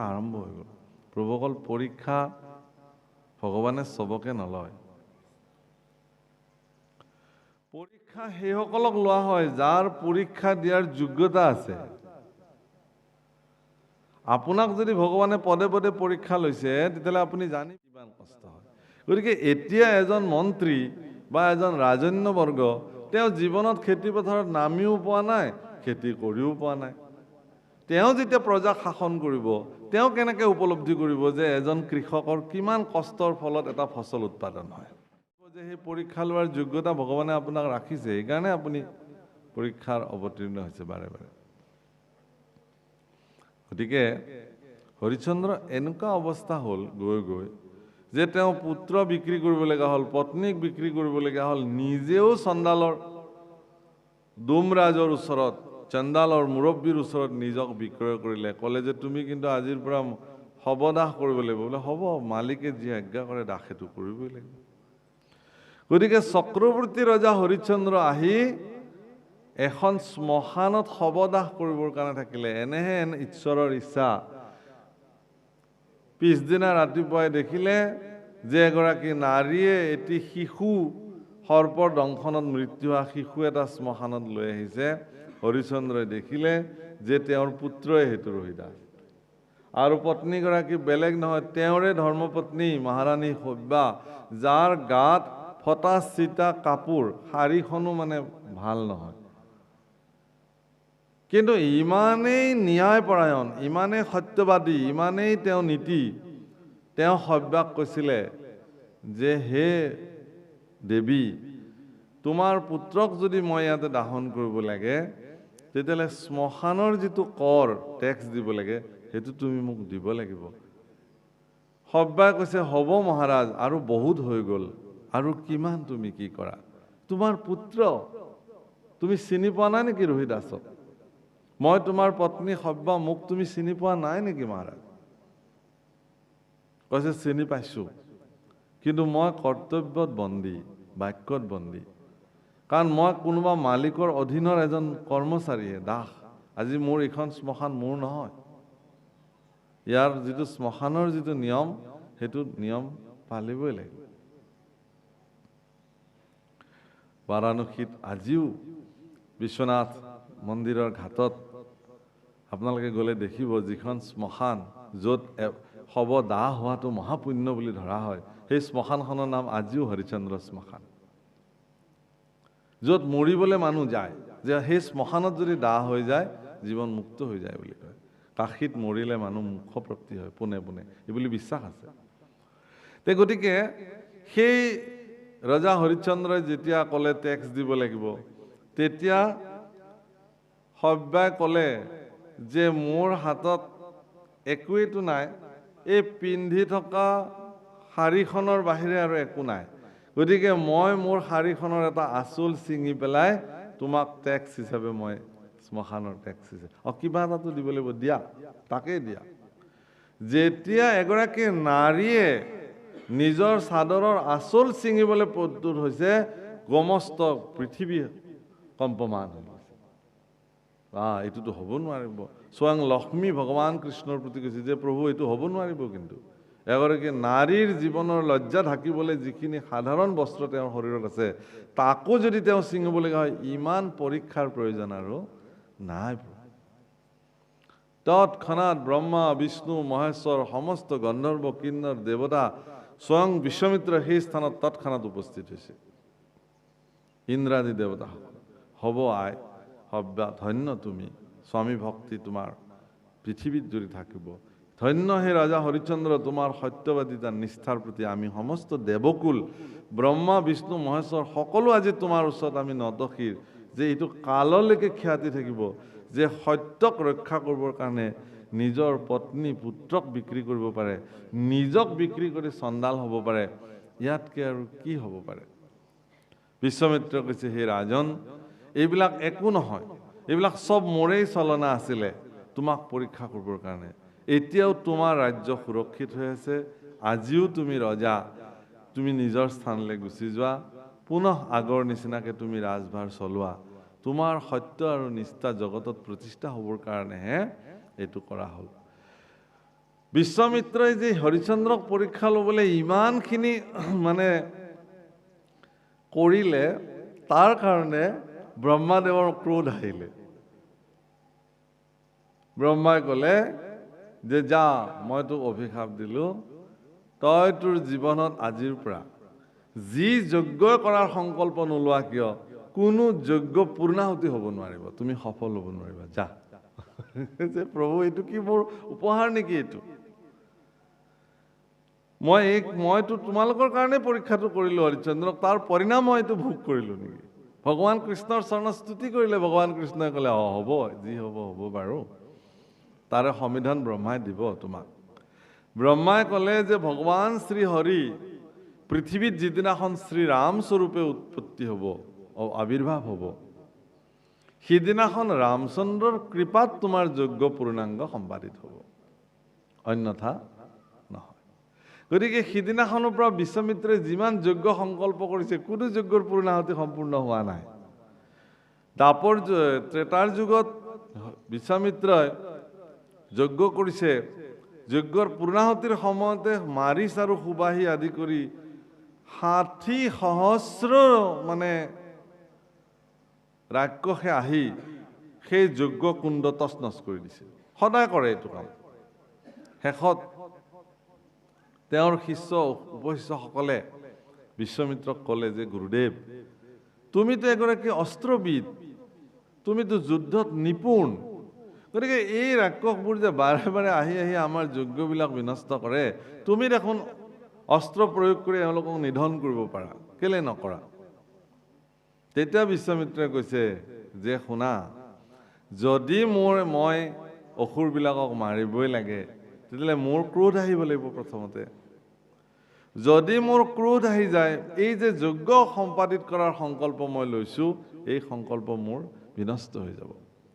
আৰম্ভ হৈ গ'ল। প্ৰভুসকল, পৰীক্ষা ভগৱানে চবকে নলয়। পৰীক্ষা সেইসকলক লোৱা হয় যাৰ পৰীক্ষা দিয়াৰ যোগ্যতা আছে। আপোনাক যদি ভগৱানে পদে পদে পৰীক্ষা লৈছে, তেতিয়াহ'লে আপুনি জানি কিমান কষ্ট হয়। গতিকে এতিয়া এজন মন্ত্ৰী বা এজন ৰাজন্যবৰ্গ তেওঁ জীৱনত খেতি পথাৰত নামিও পোৱা নাই, খেতি কৰিও পোৱা নাই। তেওঁ যেতিয়া প্ৰজাক শাসন কৰিব, তেওঁ কেনেকৈ উপলব্ধি কৰিব যে এজন কৃষকৰ কিমান কষ্টৰ ফলত এটা ফচল উৎপাদন হয়। যে সেই পৰীক্ষা লোৱাৰ যোগ্যতা ভগৱানে আপোনাক ৰাখিছে, সেইকাৰণে আপুনি পৰীক্ষাৰ অৱতীৰ্ণ হৈছে বাৰে বাৰে। গতিকে হৰিশ্চন্দ্ৰ এনেকুৱা অৱস্থা হ'ল গৈ গৈ যে তেওঁ পুত্ৰ বিক্ৰী কৰিবলগীয়া হ'ল, পত্নীক বিক্ৰী কৰিবলগীয়া হ'ল, নিজেও চণ্ডালৰ ডোমৰাজৰ ওচৰত, চণ্ডালৰ মুৰব্বীৰ ওচৰত নিজক বিক্ৰয় কৰিলে। ক'লে যে তুমি কিন্তু আজিৰ পৰা শৱদাহ কৰিব লাগিব। বোলে হ'ব, মালিকে যি আজ্ঞা কৰে দাস সেইটো কৰিবই লাগিব। গতিকে চক্ৰৱৰ্তী ৰজা হৰিশ্চন্দ্ৰ আহি এখন শ্মশানত শৱদাহ কৰিবৰ কাৰণে থাকিলে। এনেহে ঈশ্বৰৰ ইচ্ছা। পিছদিনা ৰাতিপুৱাই দেখিলে যে এগৰাকী নাৰীয়ে এটি শিশু, সৰ্পৰ দংশনত মৃত্যু হোৱা শিশু এটা শ্মশানত লৈ আহিছে। হৰিশ্চন্দ্ৰই দেখিলে যে তেওঁৰ পুত্ৰই সেইটো ৰোহিদাস। আৰু পত্নীগৰাকী বেলেগ নহয়, তেওঁৰে ধৰ্মপত্নী মহাৰাণী সব্যা, যাৰ গাত ফটা চিটা কাপোৰ, শাৰীখনো মানে ভাল নহয়। কিন্তু ইমানেই ন্যায়পৰায়ণ, ইমানেই সত্যবাদী, ইমানেই তেওঁ নীতি, তেওঁ সব্যাক কৈছিলে যে হে দেৱী, তোমাৰ পুত্ৰক যদি মই ইয়াতে দাহন কৰিব লাগে, তেতিয়াহ'লে শ্মশানৰ যিটো কৰ টেক্স দিব লাগে, সেইটো তুমি মোক দিব লাগিব। সব্যাই কৈছে, হ'ব মহাৰাজ, আৰু বহুত হৈ গ'ল, আৰু কিমান তুমি কি কৰা? তোমাৰ পুত্ৰ তুমি চিনি পোৱা নাই নেকি ৰোহিদাসক? মই তোমাৰ পত্নী সব্যা, মোক তুমি চিনি পোৱা নাই নেকি মহাৰাজ? কৈছে, চিনি পাইছো, কিন্তু মই কৰ্তব্যত বন্দী, বাক্যত বন্দী। কাৰণ মই কোনোবা মালিকৰ অধীনৰ এজন কৰ্মচাৰীহে, দাস। আজি মোৰ এইখন শ্মশান মোৰ নহয়। ইয়াৰ যিটো শ্মশানৰ যিটো নিয়ম, সেইটো নিয়ম পালিবই লাগিব। বাৰাণসীত আজিও বিশ্বনাথ মন্দিৰৰ ঘাটত আপোনালোকে গ'লে দেখিব, যিখন শ্মশান য'ত শৱ দাহ হোৱাটো মহাপুণ্য বুলি ধৰা হয়, সেই শ্মশানখনৰ নাম আজিও হৰিশ্চন্দ্ৰ শ্মশান। য'ত মৰিবলৈ মানুহ যায়, যে সেই শ্মশানত যদি দাহ হৈ যায়, জীৱন মুক্ত হৈ যায় বুলি কয়। কাশীত মৰিলে মানুহ মোক্ষপ্ৰাপ্তি হয় পোনে পোনে, এই বুলি বিশ্বাস আছে। গতিকে সেই ৰজা হৰিশ্চন্দ্ৰই যেতিয়া ক'লে টেক্স দিব লাগিব, তেতিয়া সব্যাই ক'লে যে মোৰ হাতত একোৱেইটো নাই, এই পিন্ধি থকা শাৰীখনৰ বাহিৰে আৰু একো নাই। গতিকে মই মোৰ শাৰীখনৰ এটা আঁচল ছিঙি পেলাই তোমাক টেক্স হিচাপে মই শ্মশানৰ টেক্স হিচাপে কিবা এটাতো দিব লাগিব, দিয়া, তাকেই দিয়া। যেতিয়া এগৰাকী নাৰীয়ে নিজৰ চাদৰৰ আঁচল ছিঙিবলৈ প্ৰস্তুত হৈছে, সমস্ত পৃথিৱী কম্পমান হৈ গৈছে। এইটোতো হ'ব নোৱাৰিব। স্বয়ং লক্ষ্মী ভগৱান কৃষ্ণৰ প্ৰতি কৈছে যে প্ৰভু, এইটো হ'ব নোৱাৰিব। কিন্তু এগৰাকী নাৰীৰ জীৱনৰ লজ্জা ঢাকিবলৈ যিখিনি সাধাৰণ বস্ত্ৰ তেওঁৰ শৰীৰত আছে, তাকো যদি তেওঁ ছিঙিবলগীয়া হয়, ইমান পৰীক্ষাৰ প্ৰয়োজন আৰু নাই। তৎক্ষণাৎ ব্ৰহ্মা, বিষ্ণু, মহেশ্বৰ, সমস্ত গন্ধৰ্ব, কিন্নৰ, দেৱতা, স্বয়ং বিশ্বমিত্ৰ সেই স্থানত তৎক্ষণাৎ উপস্থিত হৈছে। ইন্দ্ৰাদি দেৱতা, হ'ব আই সব্যা, ধন্য তুমি, স্বামী ভক্তি তোমাৰ পৃথিৱীত যদি থাকিব। ধন্য হে ৰজা হৰিশ্চন্দ্ৰ, তোমাৰ সত্যবাদিতা নিষ্ঠাৰ প্ৰতি আমি সমস্ত দেৱকুল, ব্ৰহ্মা, বিষ্ণু, মহেশ্বৰ সকলো আজি তোমাৰ ওচৰত আমি নতশিৰ, যে এইটো কাললৈকে খ্যাতি থাকিব যে সত্যক ৰক্ষা কৰিবৰ কাৰণে নিজৰ পত্নী পুত্ৰক বিক্ৰী কৰিব পাৰে, নিজক বিক্ৰী কৰি চণ্ডাল হ'ব পাৰে। ইয়াতকৈ আৰু কি হ'ব পাৰে? বিশ্বমিত্ৰ কৈছে, হে ৰাজন, এইবিলাক একো নহয়, এইবিলাক চব মোৰেই চলনা আছিলে তোমাক পৰীক্ষা কৰিবৰ কাৰণে। এতিয়াও তোমাৰ ৰাজ্য সুৰক্ষিত হৈ আছে, আজিও তুমি ৰজা, তুমি নিজৰ স্থানলৈ গুচি যোৱা, পুনঃ আগৰ নিচিনাকৈ তুমি ৰাজভাৰ চলোৱা। তোমাৰ সত্য আৰু নিষ্ঠা জগতত প্ৰতিষ্ঠা হ'বৰ কাৰণেহে এইটো কৰা হ'ল। বিশ্বামিত্ৰই যে হৰিচন্দ্ৰক পৰীক্ষা ল'বলৈ ইমানখিনি মানে কৰিলে, তাৰ কাৰণে ব্ৰহ্মাদেৱৰ ক্ৰোধ আহিলে। ব্ৰহ্মাই ক'লে যে যা, মই তোক অভিশাপ দিলোঁ, তই তোৰ জীৱনত আজিৰ পৰা যি যজ্ঞ কৰাৰ সংকল্প নোলোৱা কিয়, কোনো যজ্ঞ পূৰ্ণাহুতি হ'ব নোৱাৰিব, তুমি সফল হ'ব নোৱাৰিবা, যা। যে প্ৰভু, এইটো কি মোৰ উপহাৰ নেকি? এইটো মইতো তোমালোকৰ কাৰণে পৰীক্ষাটো কৰিলোঁ হৰিচন্দ্ৰক, তাৰ পৰিণাম মই এইটো ভোগ কৰিলোঁ নেকি? ভগৱান কৃষ্ণৰ চৰণত স্তুতি কৰিলে। ভগৱান কৃষ্ণই ক'লে হ'ব, যি হ'ব হ'ব বাৰু, তাৰে সমিধান ব্ৰহ্মাই দিব তোমাক। ব্ৰহ্মাই ক'লে যে ভগৱান শ্ৰী হৰি পৃথিৱীত যিদিনাখন শ্ৰীৰাম স্বৰূপে উৎপত্তি হ'ব, আবিৰ্ভাৱ হ'ব, সিদিনাখন ৰামচন্দ্ৰৰ কৃপাত তোমাৰ যজ্ঞ পূৰ্ণাংগ সম্পাদিত হ'ব, অন্যথা নহয়। গতিকে সিদিনাখনৰ পৰা বিশ্বামিত্ৰই যিমান যজ্ঞ সংকল্প কৰিছে, কোনো যজ্ঞৰ পূৰ্ণাহুতি সম্পূৰ্ণ হোৱা নাই। ত্ৰেতাৰ যুগত বিশ্বামিত্ৰই যজ্ঞ কৰিছে, যজ্ঞৰ পূৰ্ণাহুতিৰ সময়তে মাৰিচ আৰু সুবাহী আদি কৰি 60,000 মানে ৰাক্ষসে আহি সেই যজ্ঞ কুণ্ড তছনছ কৰি দিছে। সদায় কৰে এইটো কাম। শেষত তেওঁৰ শিষ্য উপশিষ্যসকলে বিশ্বামিত্ৰক ক'লে যে গুৰুদেৱ, তুমিতো এগৰাকী অস্ত্ৰবিদ, তুমিতো যুদ্ধত নিপুণ, গতিকে এই ৰাক্ষসবোৰ যে বাৰে বাৰে আহি আহি আমাৰ যজ্ঞবিলাক বিনষ্ট কৰে, তুমি দেখোন অস্ত্ৰ প্ৰয়োগ কৰি এওঁলোকক নিধন কৰিব পাৰা, কেলে নকৰা? তেতিয়া বিশ্বামিত্ৰই কৈছে যে শুনা, যদি মই অসুৰবিলাকক মাৰিবই লাগে, তেতিয়াহ'লে মোৰ ক্ৰোধ আহিব লাগিব প্ৰথমতে। যদি মোৰ ক্ৰোধ আহি যায়, এই যে যজ্ঞ সম্পাদিত কৰাৰ সংকল্প মই লৈছোঁ, এই সংকল্প মোৰ বিনষ্ট হৈ যাব।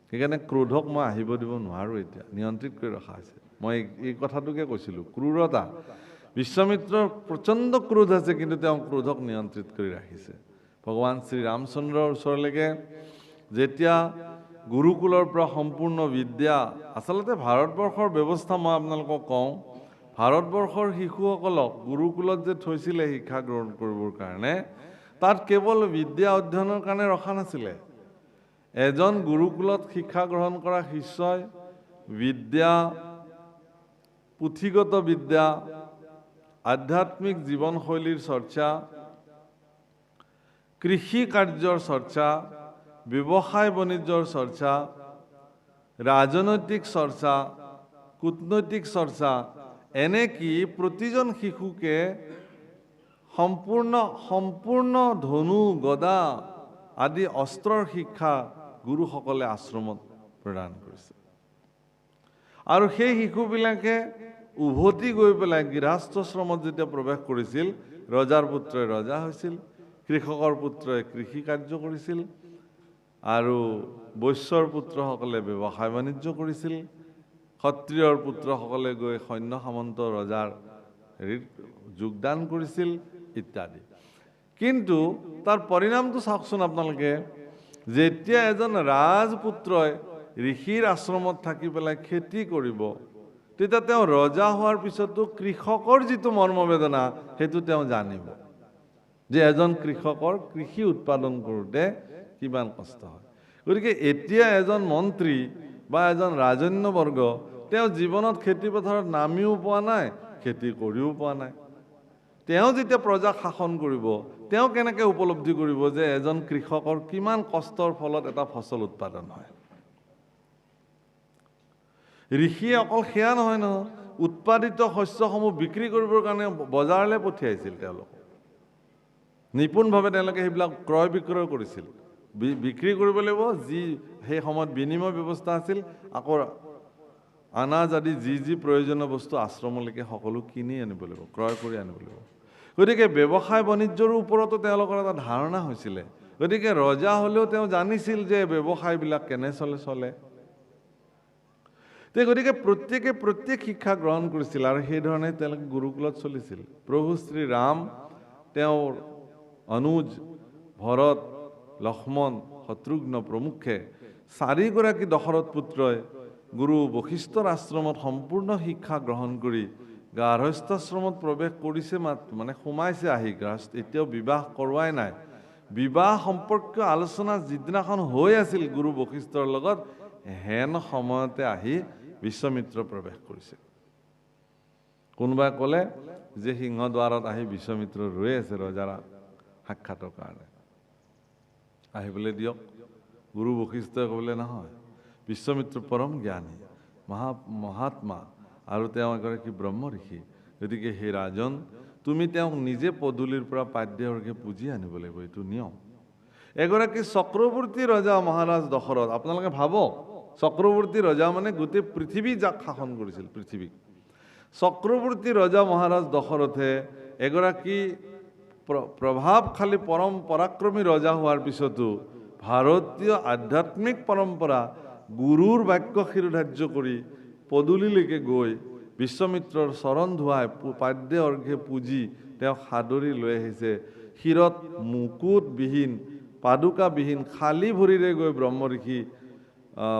সেইকাৰণে ক্ৰোধক মই আহিব দিব নোৱাৰোঁ, এতিয়া নিয়ন্ত্ৰিত কৰি ৰখা হৈছে। মই এই কথাটোকে কৈছিলোঁ, ক্ৰূৰতা। বিশ্বামিত্ৰৰ প্ৰচণ্ড ক্ৰোধ আছে, কিন্তু তেওঁ ক্ৰোধক নিয়ন্ত্ৰিত কৰি ৰাখিছে। ভগৱান শ্ৰীৰামচন্দ্ৰৰ ওচৰলৈকে যেতিয়া গুৰুকুলৰ পৰা সম্পূৰ্ণ বিদ্যা, আচলতে ভাৰতবৰ্ষৰ ব্যৱস্থা মই আপোনালোকক কওঁ, ভাৰতবৰ্ষৰ শিশুসকলক গুৰুকুলত যে থৈছিলে শিক্ষা গ্ৰহণ কৰিবৰ কাৰণে, তাত কেৱল বিদ্যা অধ্যয়নৰ কাৰণে ৰখা নাছিলে। এজন গুৰুকুলত শিক্ষা গ্ৰহণ কৰা শিষ্যই বিদ্যা, পুথিগত বিদ্যা, আধ্যাত্মিক জীৱনশৈলীৰ চৰ্চা, কৃষি কাৰ্যৰ চৰ্চা, ব্যৱসায় বাণিজ্যৰ চৰ্চা, ৰাজনৈতিক চৰ্চা, কূটনৈতিক চৰ্চা, এনেকি প্ৰতিজন শিশুকে সম্পূৰ্ণ ধনু, গদা আদি অস্ত্ৰৰ শিক্ষা গুৰুসকলে আশ্ৰমত প্ৰদান কৰিছে। আৰু সেই শিশুবিলাকে উভতি গৈ পেলাই গৃহস্থশ্ৰমত যেতিয়া প্ৰৱেশ কৰিছিল, ৰজাৰ পুত্ৰই ৰজা হৈছিল, কৃষকৰ পুত্ৰই কৃষি কাৰ্য কৰিছিল, আৰু বৈশ্যৰ পুত্ৰসকলে ব্যৱসায় বাণিজ্য কৰিছিল, ক্ষত্ৰিয়ৰ পুত্ৰসকলে গৈ সৈন্য সামন্ত ৰজাৰ হেৰিত যোগদান কৰিছিল ইত্যাদি। কিন্তু তাৰ পৰিণামটো চাওকচোন আপোনালোকে, যেতিয়া এজন ৰাজপুত্ৰই ঋষিৰ আশ্ৰমত থাকি পেলাই খেতি কৰিব, তেতিয়া তেওঁ ৰজা হোৱাৰ পিছতো কৃষকৰ যিটো মৰ্মবেদনা, সেইটো তেওঁ জানিব যে এজন কৃষকৰ কৃষি উৎপাদন কৰোঁতে কিমান কষ্ট হয়। গতিকে এতিয়া এজন মন্ত্ৰী বা এজন ৰাজন্যবৰ্গ, তেওঁ জীৱনত খেতি পথাৰত নামিও পোৱা নাই, খেতি কৰিও পোৱা নাই। তেওঁ যেতিয়া প্ৰজাক শাসন কৰিব, তেওঁ কেনেকৈ উপলব্ধি কৰিব যে এজন কৃষকৰ কিমান কষ্টৰ ফলত এটা ফচল উৎপাদন হয়। ঋষিয়ে অকল সেয়া নহয়, উৎপাদিত শস্যসমূহ বিক্ৰী কৰিবৰ কাৰণে বজাৰলৈ পঠিয়াইছিল। তেওঁলোক নিপুণভাৱে তেওঁলোকে সেইবিলাক ক্ৰয় বিক্ৰয় কৰিছিল। বিক্ৰী কৰিব লাগিব, যি সেই সময়ত বিনিময় ব্যৱস্থা আছিল, আকৌ আনাজ আদি যি প্ৰয়োজনীয় বস্তু আশ্ৰমলৈকে সকলো কিনি আনিব লাগিব, ক্ৰয় কৰি আনিব লাগিব। গতিকে ব্যৱসায় বাণিজ্যৰ ওপৰতো তেওঁলোকৰ এটা ধাৰণা হৈছিলে। গতিকে ৰজা হ'লেও তেওঁ জানিছিল যে ব্যৱসায়বিলাক কেনে চলে। গতিকে প্ৰত্যেক শিক্ষা গ্ৰহণ কৰিছিল, আৰু সেইধৰণে তেওঁলোকে গুৰুকুলত চলিছিল। প্ৰভু শ্ৰীৰাম, তেওঁৰ অনুজ ভৰত, লক্ষ্মণ, শত্ৰুঘ্ন প্ৰমুখে 4গৰাকী দশৰথ পুত্ৰই গুৰু বশিষ্ঠৰ আশ্ৰমত সম্পূৰ্ণ শিক্ষা গ্ৰহণ কৰি গাৰ্হস্থ্যাশ্ৰমত প্ৰৱেশ কৰিছে, মানে সোমাইছে আহি এতিয়াও বিবাহ কৰোৱাই নাই। বিবাহ সম্পৰ্কীয় আলোচনা যিদিনাখন হৈ আছিল গুৰু বশিষ্ঠৰ লগত, হেন সময়তে আহি বিশ্বমিত্ৰ প্ৰৱেশ কৰিছে। কোনোবাই ক'লে যে সিংহদ্বাৰত আহি বিশ্বমিত্ৰ ৰৈ আছে ৰজাৰ সাক্ষাতৰ কাৰণে, আহিবলৈ দিয়ক। গুৰু বশিষ্ঠই ক'লে নহয়, বিশ্বমিত্ৰ পৰম জ্ঞানী মহাত্মা আৰু তেওঁ এগৰাকী ব্ৰহ্ম ঋষি, গতিকে সেই ৰাজন তুমি তেওঁক নিজে পদূলিৰ পৰা পাদ্যৰ্ঘ্যে পুজি আনিব লাগিব, এইটো নিয়ম। এগৰাকী চক্ৰৱৰ্তী ৰজা মহাৰাজ দশৰথ, আপোনালোকে ভাবক, চক্ৰৱৰ্তী ৰজা মানে গোটেই পৃথিৱী যাক শাসন কৰিছিল, পৃথিৱীক। চক্ৰৱৰ্তী ৰজা মহাৰাজ দশৰথে এগৰাকী প্ৰভাৱশালী পৰম পৰাক্ৰমী ৰজা হোৱাৰ পিছতো ভাৰতীয় আধ্যাত্মিক পৰম্পৰা গুৰুৰ বাক্য শিৰোধাৰ্য কৰি পদূলিলৈকে গৈ বিশ্বমিত্ৰৰ চৰণ ধুৱাই পাদ্য অৰ্ঘ্যে পুজি তেওঁক সাদৰি লৈ আহিছে। শিৰত মুকুটবিহীন, পাদুকাবিহীন খালী ভৰিৰে গৈ ব্ৰহ্ম ঋষি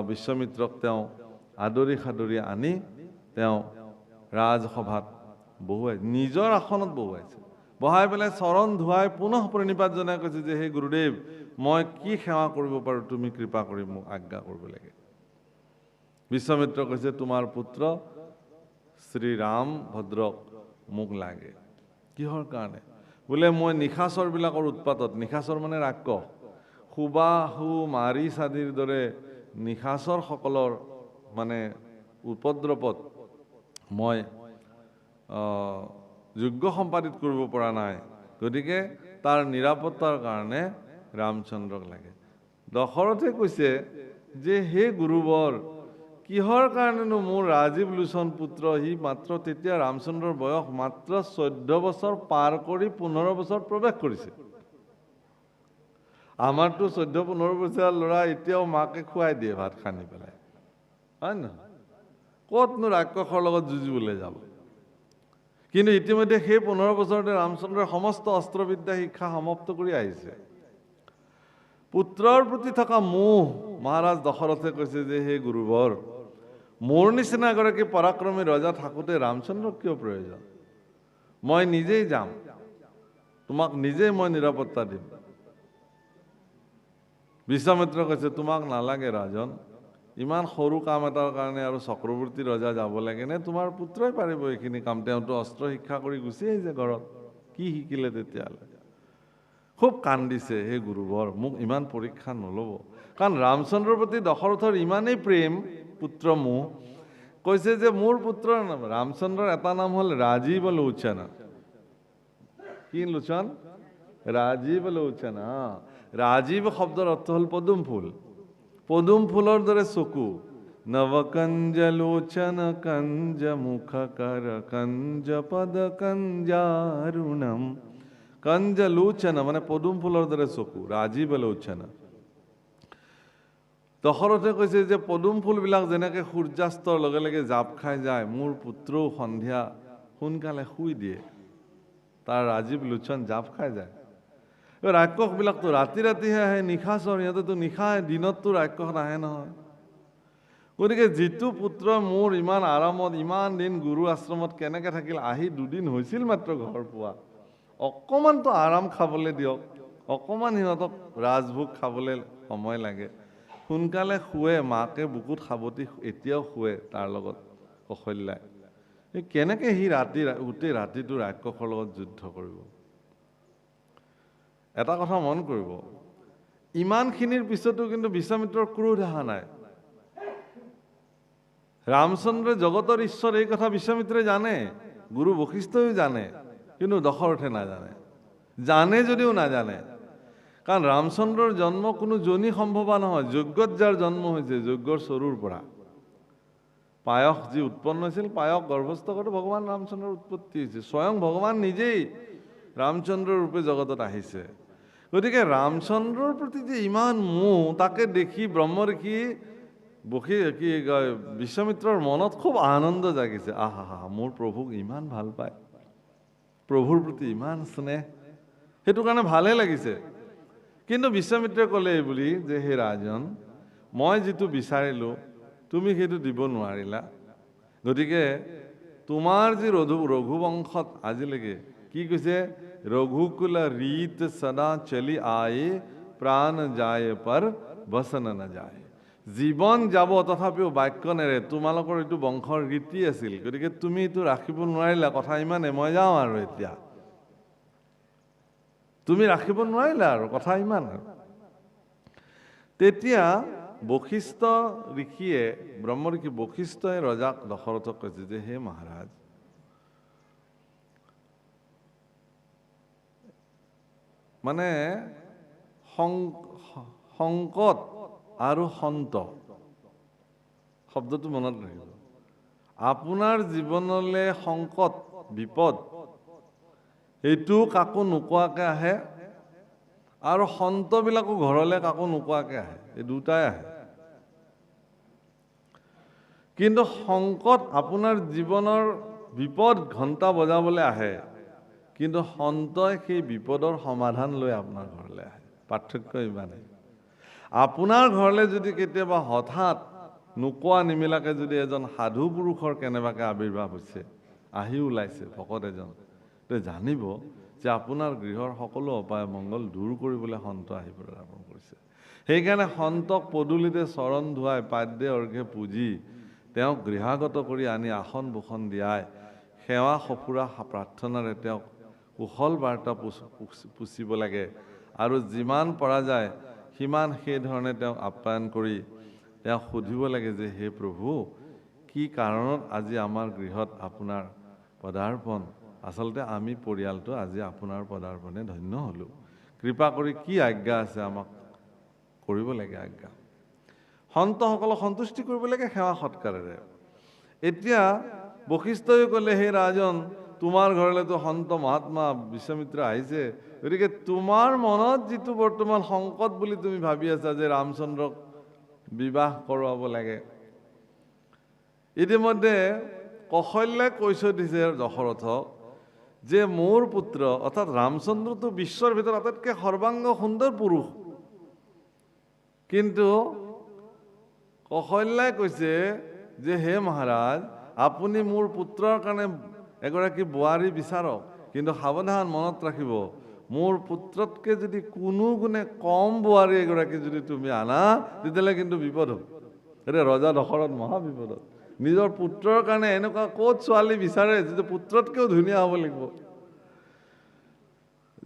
বিশ্বমিত্ৰক তেওঁ আদৰি সাদৰি আনি তেওঁ ৰাজসভাত বহুৱাই, নিজৰ আসনত বহুৱাইছে। বহাই পেলাই চৰণ ধুৱাই পুনঃ প্ৰণিপাত জনাই কৈছে যে, হে গুৰুদেৱ, মই কি সেৱা কৰিব পাৰোঁ, তুমি কৃপা কৰি মোক আজ্ঞা কৰিব লাগে। বিশ্বমিত্ৰ কৈছে, তোমাৰ পুত্ৰ শ্ৰীৰাম ভদ্ৰক মোক লাগে। কিহৰ কাৰণে? বোলে মই নিশাচৰবিলাকৰ উৎপাতত, নিশাচৰ মানে ৰাক্ষস, সুবাহু মাৰিচ আদিৰ দৰে নিশাচৰসকলৰ মানে উপদ্ৰৱত মই যোগ্য সম্পাদিত কৰিব পৰা নাই, গতিকে তাৰ নিৰাপত্তাৰ কাৰণে ৰামচন্দ্ৰক লাগে। দশৰথে কৈছে যে, হে গুৰুবৰ, কিহৰ কাৰণেনো মোৰ ৰাজীৱ লোচন পুত্ৰ, সি মাত্ৰ তেতিয়া ৰামচন্দ্ৰৰ বয়স মাত্ৰ 14 বছৰ পাৰ কৰি 15 বছৰ প্ৰৱেশ কৰিছে। আমাৰতো 14-15 বছৰীয়া ল'ৰা এতিয়াও মাকে খুৱাই দিয়ে ভাত সানি পেলাই, হয় নহয়? ক'তনো ৰাক্ষসৰ লগত যুঁজিবলৈ যাব? কিন্তু ইতিমধ্যে সেই 15 বছৰতে ৰামচন্দ্ৰৰ সমস্ত অস্ত্ৰবিদ্যা শিক্ষা সমাপ্ত কৰি আহিছে। পুত্ৰৰ প্ৰতি থকা মোহ মহাৰাজ দশৰথে কৈছে যে, হে গুৰুবৰ, মোৰ নিচিনা এগৰাকী পৰাক্ৰমী ৰজা থাকোঁতে ৰামচন্দ্ৰক কিয় প্ৰয়োজন? মই নিজেই যাম, তোমাক নিজেই মই নিৰাপত্তা দিম। বিশ্বমিত্ৰ কৈছে, তোমাক নালাগে ৰাজন, ইমান সৰু কাম এটাৰ কাৰণে আৰু চক্ৰৱৰ্তী ৰজা যাব লাগে নে? তোমাৰ পুত্ৰই পাৰিব এইখিনি কাম, তেওঁতো অস্ত্ৰ শিক্ষা কৰি গুচি আহিছে ঘৰত, কি শিকিলে তেতিয়াহ'লে? খুব কান্দিছে, হে গুৰুবৰ, মোক ইমান পৰীক্ষা নল'ব। কাৰণ ৰামচন্দ্ৰৰ প্ৰতি দশৰথৰ ইমানেই প্ৰেম, পুত্ৰ মোহ, কৈছে যে মোৰ পুত্ৰৰ নাম ৰামচন্দ্ৰৰ এটা নাম হ'ল ৰাজীৱ লোচন। কি লোচন? ৰাজীৱ লোচন। ৰাজীৱ শব্দৰ অৰ্থ হ'ল পদুম ফুল, পদুম ফুলৰ দৰে চকু। নৱকঞ্জ লোচন কঞ্জ মুখ কৰ কঞ্জ পদ কঞ্জাৰুণম। কঞ্জ লোচন মানে পদুম ফুলৰ দৰে চকু, ৰাজীৱ লোচন। দশৰথে কৈছে যে পদুম ফুলবিলাক যেনেকৈ সূৰ্যাস্তৰ লগে লগে জাপ খাই যায়, মোৰ পুত্ৰও সন্ধিয়া সোনকালে শুই দিয়ে, তাৰ ৰাজীৱ লোচন জাপ খাই যায়। ৰাক্ষসবিলাকতো ৰাতি ৰাতিহে আহে, নিশাচৰ, সিহঁতেতো নিশা, দিনততো ৰাক্ষস নাহে নহয়। গতিকে যিটো পুত্ৰ মোৰ ইমান আৰামত ইমান দিন গুৰু আশ্ৰমত কেনেকৈ থাকিল, আহি 2 দিন হৈছিল মাত্ৰ ঘৰ পোৱা, অকণমানতো আৰাম খাবলৈ দিয়ক, অকণমান সিহঁতক ৰাজভোগ খাবলৈ সময় লাগে। সোনকালে শুৱে, মাকে বুকুত সাৱটি এতিয়াও শুৱে তাৰ লগত কৌশল্যাই। কেনেকৈ সি গোটেই ৰাতিটো ৰাক্ষসৰ লগত যুদ্ধ কৰিব? এটা কথা মন কৰিব, ইমানখিনিৰ পিছতো কিন্তু বিশ্বামিত্ৰৰ ক্ৰোধ অহা নাই। ৰামচন্দ্ৰ জগতৰ ঈশ্বৰ, এই কথা বিশ্বামিত্ৰে জানে, গুৰু বশিষ্ঠই জানে, কিন্তু দশৰথে নাজানে। জানে যদিও নাজানে, কাৰণ ৰামচন্দ্ৰৰ জন্ম কোনো জনী সম্ভৱা নহয়, যজ্ঞত যাৰ জন্ম হৈছে, যজ্ঞৰ চৰুৰ পৰা পায়স যি উৎপন্ন হৈছিল, পায়স গৰ্ভস্থ কৰি ভগৱান ৰামচন্দ্ৰৰ উৎপত্তি হৈছে। স্বয়ং ভগৱান নিজেই ৰামচন্দ্ৰৰ ৰূপে জগতত আহিছে। গতিকে ৰামচন্দ্ৰৰ প্ৰতি যে ইমান মোহ, তাকে দেখি ব্ৰহ্ম ঋষি বিশ্বামিত্ৰৰ মনত খুব আনন্দ জাগিছে। আহা হা, মোৰ প্ৰভুক ইমান ভাল পায়, প্ৰভুৰ প্ৰতি ইমান স্নেহ, সেইটো কাৰণে ভালে লাগিছে। কিন্তু বিশ্বামিত্ৰে ক'লে এই বুলি যে, হে ৰাজন, মই যিটো বিচাৰিলোঁ তুমি সেইটো দিব নোৱাৰিলা। গতিকে তোমাৰ যি ৰঘুবংশত আজিলৈকে কি কৈছে, ৰঘুকুল ৰীত সদা চলি আয়ে প্ৰাণ যায় পৰ বচন নাযায়। জীৱন যাব তথাপিও বাক্য নেৰে, তোমালোকৰ এইটো বংশৰ ৰীতি আছিল। গতিকে তুমি এইটো ৰাখিব নোৱাৰিলা, কথা ইমানে, মই যাওঁ আৰু এতিয়া। তুমি ৰাখিব নোৱাৰিলা আৰু, কথা ইমান আৰু। তেতিয়া বশিষ্ঠ ঋষিয়ে, ব্ৰহ্ম ঋষি বশিষ্ঠই ৰজাক দশৰথক কৈছে যে হে মহাৰাজ, মানে সংকট আৰু সন্ত শব্দটো মনত ৰাখিব। আপোনাৰ জীৱনলৈ সংকট বিপদ এইটো কাকো নোকোৱাকে আহে, আৰু সন্তবিলাকো ঘৰলৈ কাকো নোকোৱাকে আহে, এই দুটাই আহে। কিন্তু সংকট আপোনাৰ জীৱনৰ বিপদ ঘণ্টা বজাবলৈ আহে, কিন্তু সন্তই সেই বিপদৰ সমাধান লৈ আপোনাৰ ঘৰলৈ আহে। পাৰ্থক্য ইমানেই। আপোনাৰ ঘৰলৈ যদি কেতিয়াবা হঠাৎ নোকোৱা নিমিলাকে যদি এজন সাধু পুৰুষৰ কেনেবাকৈ আৱিৰ্ভাৱ হৈছে, আহি ওলাইছে ভকত এজন, তে জানিব যে আপোনাৰ গৃহৰ সকলো অপায় মংগল দূৰ কৰিবলৈ সন্ত আহিবলৈ আৰম্ভ কৰিছে। সেইকাৰণে সন্তক পদূলিতে চৰণ ধুৱাই পাদ্যে অৰ্ঘ্যে পূজি তেওঁক গৃহাগত কৰি আনি আসন ভূষণ দিয়াই সেৱা সফুৰা প্ৰাৰ্থনাৰে তেওঁক কুশল বাৰ্তা পুচিব লাগে, আৰু যিমান পৰা যায় সিমান সেইধৰণে তেওঁক আপ্যায়ন কৰি তেওঁক সুধিব লাগে যে হে প্ৰভু, কি কাৰণত আজি আমাৰ গৃহত আপোনাৰ পদাৰ্পণ, আচলতে আমি পৰিয়ালটো আজি আপোনাৰ পদাৰ্পণে ধন্য হ'লোঁ, কৃপা কৰি কি আজ্ঞা আছে আমাক কৰিব লাগে আজ্ঞা। সন্তসকলক সন্তুষ্টি কৰিব লাগে সেৱা সৎকাৰেৰে। এতিয়া বশিষ্ঠই ক'লে, হে ৰাজন, তোমাৰ ঘৰলৈতো সন্ত মহাত্মা বিশ্বমিত্ৰ আহিছে, গতিকে তোমাৰ মনত যিটো বৰ্তমান সংকট বুলি তুমি ভাবি আছা যে ৰামচন্দ্ৰক বিবাহ কৰোৱাব লাগে, ইতিমধ্যে কৌশল্যাই কৈ থৈ দিছে দশৰথক যে মোৰ পুত্ৰ অৰ্থাৎ ৰামচন্দ্ৰটো বিশ্বৰ ভিতৰত আটাইতকৈ সৰ্বাংগ সুন্দৰ পুৰুষ, কিন্তু কৌশল্যাই কৈছে যে হে মহাৰাজ, আপুনি মোৰ পুত্ৰৰ কাৰণে এগৰাকী বোৱাৰী বিচাৰক, কিন্তু সাৱধান, মনত ৰাখিব, মোৰ পুত্ৰতকৈ যদি কোনো গুণে কম বোৱাৰী এগৰাকী যদি তুমি আনা, তেতিয়াহ'লে কিন্তু বিপদ হ'ব। এতিয়া ৰজা দশৰথ মহা বিপদত। নিজৰ পুত্ৰৰ কাৰণে এনেকুৱা ক'ত ছোৱালী বিচাৰে যিটো পুত্ৰতকৈও ধুনীয়া হ'ব লাগিব।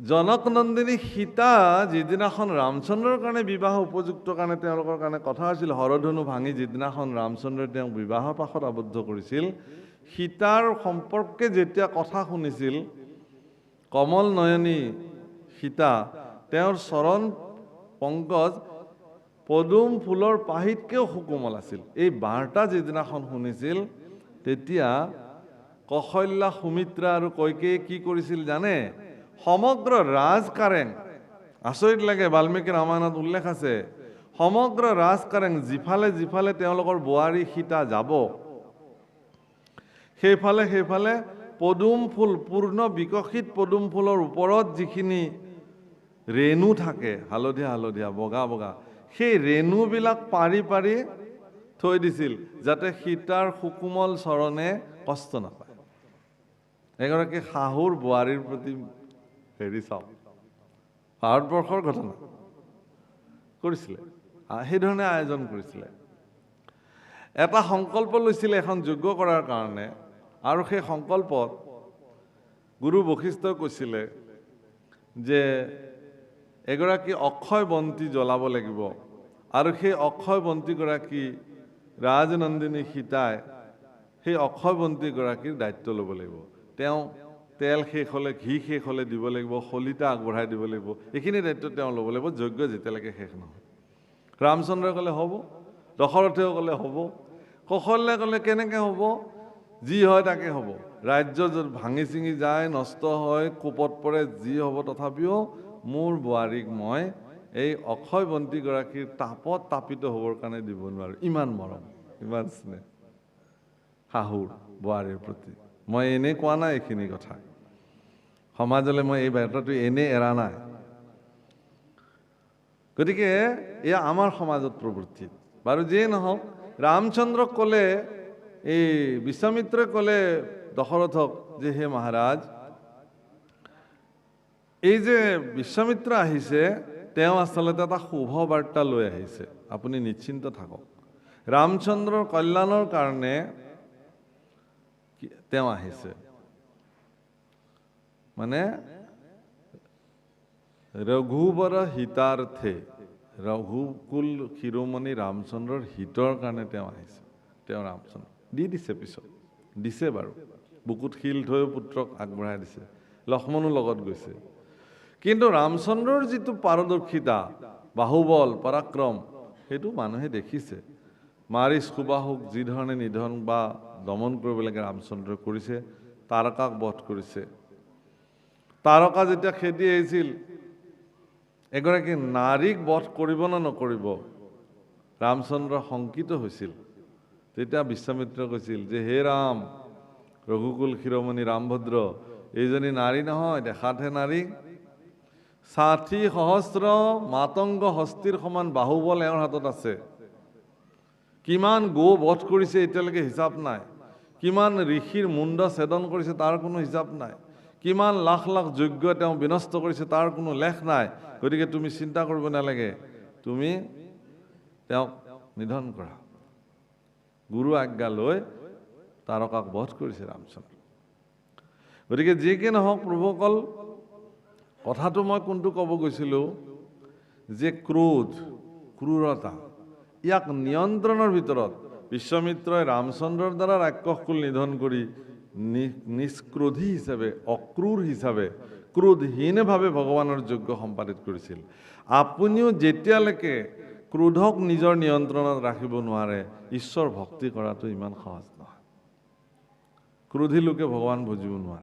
জনক নন্দিনী সীতা যিদিনাখন ৰামচন্দ্ৰৰ কাৰণে বিবাহ উপযুক্ত কাৰণে তেওঁলোকৰ কাৰণে কথা হৈছিল, হৰধনু ভাঙি যিদিনাখন ৰামচন্দ্ৰই তেওঁক বিবাহৰ পাশত আবদ্ধ কৰিছিল, সীতাৰ সম্পৰ্কে যেতিয়া কথা শুনিছিল কমল নয়নী সীতা, তেওঁৰ চৰণ পংকজ পদুম ফুলৰ পাহিতকৈও সুকোমল আছিল। এই বাৰ্তা যিদিনাখন শুনিছিল, তেতিয়া কৌশল্যা, সুমিত্ৰা আৰু কৈকেয়ী কি কৰিছিল জানে? সমগ্ৰ ৰাজকাৰেং, আচৰিত লাগে, বাল্মীকি ৰামায়ণত উল্লেখ আছে, সমগ্ৰ ৰাজকাৰেং যিফালে যিফালে তেওঁলোকৰ বোৱাৰী সীতা যাব, সেইফালে সেইফালে পদুম ফুল, পূৰ্ণ বিকশিত পদুম ফুলৰ ওপৰত যিখিনি ৰেণু থাকে, হালধীয়া হালধীয়া বগা বগা, সেই ৰেণুবিলাক পাৰি পাৰি থৈ দিছিল, যাতে সীতাৰ সুকোমল চৰণে কষ্ট নাপায়। এগৰাকী শাহুৰ বোৱাৰীৰ প্ৰতি হেৰি চাওক, ভাৰতবৰ্ষৰ ঘটনা কৰিছিলে, সেইধৰণে আয়োজন কৰিছিলে। এটা সংকল্প লৈছিলে এখন যজ্ঞ কৰাৰ কাৰণে, আৰু সেই সংকল্পত গুৰু বশিষ্ঠই কৈছিলে যে এগৰাকী অক্ষয় বন্তি জ্বলাব লাগিব, আৰু সেই অক্ষয় বন্তিগৰাকী ৰাজনন্দিনী সীতাই সেই অক্ষয় বন্তিগৰাকীৰ দায়িত্ব ল'ব লাগিব। তেওঁ তেল শেষ হ'লে, ঘি শেষ হ'লে দিব লাগিব, শলিতা আগবঢ়াই দিব লাগিব, এইখিনি দায়িত্ব তেওঁ ল'ব লাগিব যজ্ঞ যেতিয়ালৈকে শেষ নহয়। ৰামচন্দ্ৰই ক'লে হ'ব, দশৰথেও ক'লে হ'ব, কৌশল্যাই ক'লে কেনেকৈ হ'ব? যি হয় তাকে হ'ব, ৰাজ্য য'ত ভাঙি চিঙি যায়, নষ্ট হয়, কোপত পৰে, যি হ'ব, তথাপিও মোৰ বোৱাৰীক মই এই অক্ষয় বন্তিগৰাকীৰ তাপত তাপিত হ'বৰ কাৰণে দিব নোৱাৰোঁ। ইমান মৰম, ইমান স্নেহ শাহুৰ বোৱাৰীৰ প্ৰতি। মই এনেই কোৱা নাই এইখিনি কথা, সমাজলৈ মই এই বাৰ্তাটো এনেই এৰা নাই। গতিকে এয়া আমাৰ সমাজত প্ৰবৃত্তি। বাৰু যিয়ে নহওক, ৰামচন্দ্ৰক ক'লে, এই বিশ্বামিত্ৰই ক'লে দশৰথক যে হে মহাৰাজ, এই যে বিশ্বামিত্ৰ আহিছে তেওঁ আচলতে এটা শুভ বাৰ্তা লৈ আহিছে, আপুনি নিশ্চিন্ত থাকক। ৰামচন্দ্ৰৰ কল্যাণৰ কাৰণে তেওঁ আহিছে, মানে ৰঘুবৰ হিতাৰ্থে, ৰঘুকুল শিৰোমণি ৰামচন্দ্ৰৰ হিতৰ কাৰণে তেওঁ আহিছে। তেওঁ ৰামচন্দ্ৰ দি দিছে, পিছত দিছে বাৰু, বুকুত শিল থৈও পুত্ৰক আগবঢ়াই দিছে, লক্ষ্মণো লগত গৈছে। কিন্তু ৰামচন্দ্ৰৰ যিটো পাৰদৰ্শিতা, বাহুবল, পৰাক্ৰম, সেইটো মানুহে দেখিছে। মাৰিচ সুবাহুক যি ধৰণে নিধন বা দমন কৰিব লাগে ৰামচন্দ্ৰই কৰিছে, তাৰকাক বধ কৰিছে। তাৰকা যেতিয়া খেদি আহিছিল, এগৰাকী নাৰীক বধ কৰিব নে নকৰিব ৰামচন্দ্ৰ শংকিত হৈছিল। তেতিয়া বিশ্বামিত্ৰই কৈছিল যে হে ৰাম, ৰঘুকুল শিৰোমণি ৰামভদ্ৰ, এইজনী নাৰী নহয়, দেখাতহে নাৰী। ৬০,০০০ মাতংগ হস্তীৰ সমান বাহুবল এওঁৰ হাতত আছে। কিমান গো বধ কৰিছে এতিয়ালৈকে হিচাপ নাই। কিমান ঋষিৰ মুণ্ড ছেদন কৰিছে তাৰ কোনো হিচাপ নাই। কিমান লাখ লাখ যজ্ঞ তেওঁ বিনষ্ট কৰিছে তাৰ কোনো লেখ নাই। গতিকে তুমি চিন্তা কৰিব নালাগে, তুমি তেওঁক নিধন কৰা। গুৰু আজ্ঞা লৈ তাৰকাক বধ কৰিছে ৰামচন্দ্ৰ। গতিকে যি কি নহওক প্ৰভুসকল, কথাটো মই কোনটো ক'ব গৈছিলোঁ, যে ক্ৰোধ, ক্ৰূৰতা, ইয়াক নিয়ন্ত্ৰণৰ ভিতৰত বিশ্বামিত্ৰই ৰামচন্দ্ৰৰ দ্বাৰা ৰাক্ষসকুল নিধন কৰি নিষ্ক্ৰোধী হিচাপে, অক্ৰূৰ হিচাপে, ক্ৰোধহীনভাৱে ভগৱানৰ যজ্ঞ সম্পাদিত কৰিছিল। আপুনিও যেতিয়ালৈকে ক্ৰোধক নিজৰ নিয়ন্ত্ৰণত ৰাখিব নোৱাৰে, ঈশ্বৰ ভক্তি কৰাটো ইমান সহজ নহয়। ক্ৰোধী লোকে ভগৱান বুজিব নোৱাৰে।